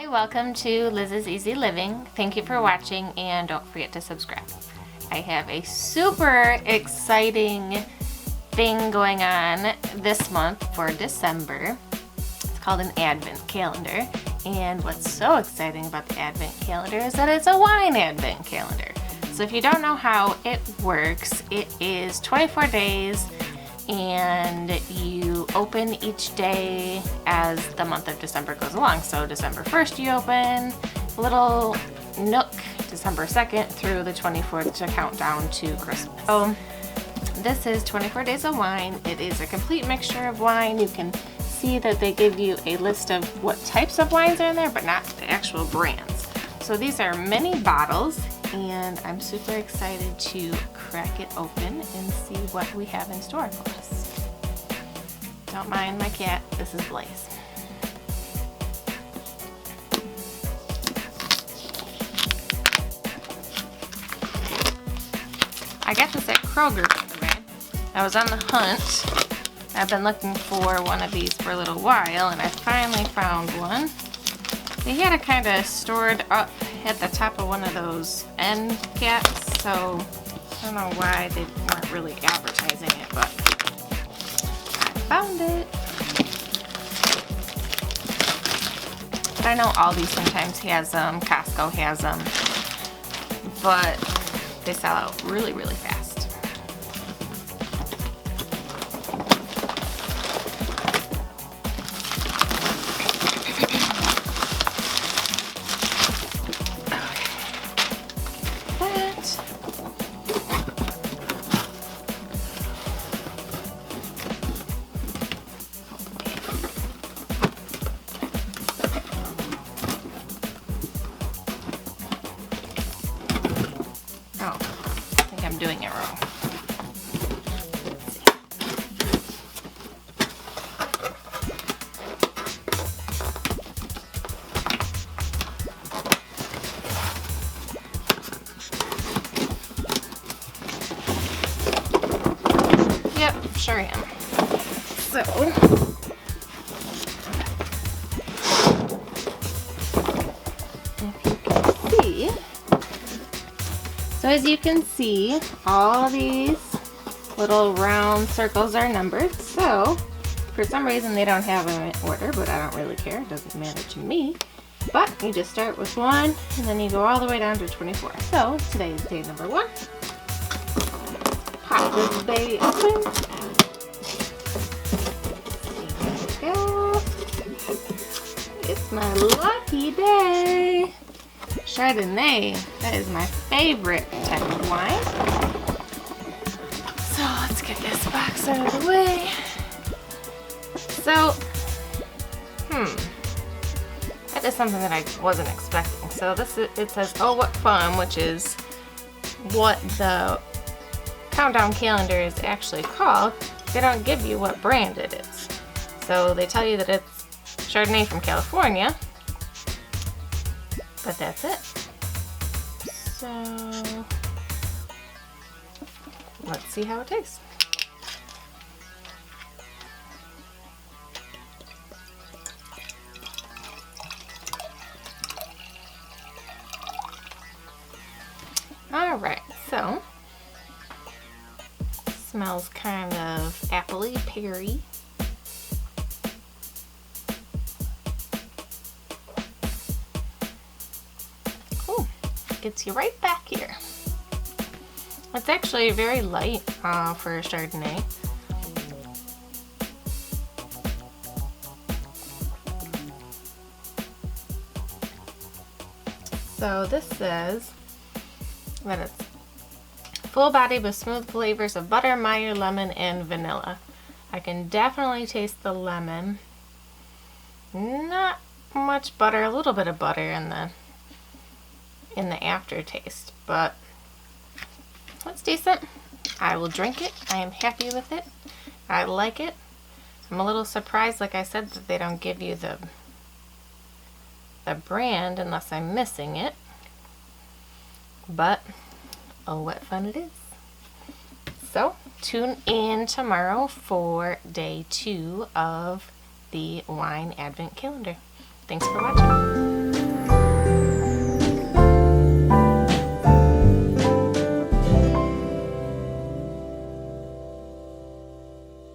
Hi, welcome to Liz's Easy Living. Thank you for watching and don't forget to subscribe. I have a super exciting thing going on this month for December. It's called an Advent calendar. And what's so exciting about the Advent calendar is that it's a wine Advent calendar. So if you don't know how it works, it is 24 days and you open each day as the month of December goes along. So December 1st you open a little nook, December 2nd through the 24th to count down to Christmas. So this is 24 days of wine. It is a complete mixture of wine. You can see that they give you a list of what types of wines are in there, but not the actual brands. So these are mini bottles, and I'm super excited to crack it open and see what we have in store for us. Don't mind my cat, this is Blaze. I got this at Kroger, by the way. I was on the hunt. I've been looking for one of these for a little while, and I finally found one. They had it kind of stored up at the top of one of those end caps, so I don't know why they weren't really advertising it, but I found it. I know Aldi sometimes has them, Costco has them, but they sell out really, really fast. I'm doing it wrong. Let's see. Yep, sure am. So as you can see, all these little round circles are numbered. So for some reason they don't have them in order, but I don't really care. It doesn't matter to me. But you just start with 1 and then you go all the way down to 24. So today is day number 1. Pop this baby open. There we go. It's my lucky day. Chardonnay, that is my favorite type of wine. So let's get this box out of the way. So, that is something that I wasn't expecting. So it says, oh what fun, which is what the countdown calendar is actually called. They don't give you what brand it is. So they tell you that it's Chardonnay from California, but that's it. So let's see how it tastes. All right, so smells kind of appley, peary. Gets you right back here. It's actually very light for a Chardonnay. So this says that it's full body with smooth flavors of butter, Meyer, lemon, and vanilla. I can definitely taste the lemon. Not much butter, a little bit of butter in the aftertaste, but it's decent. I will drink it. I am happy with it. I like it. I'm a little surprised, like I said, that they don't give you the brand unless I'm missing it. But oh, what fun it is. So tune in tomorrow for day 2 of the wine advent calendar. Thanks for watching.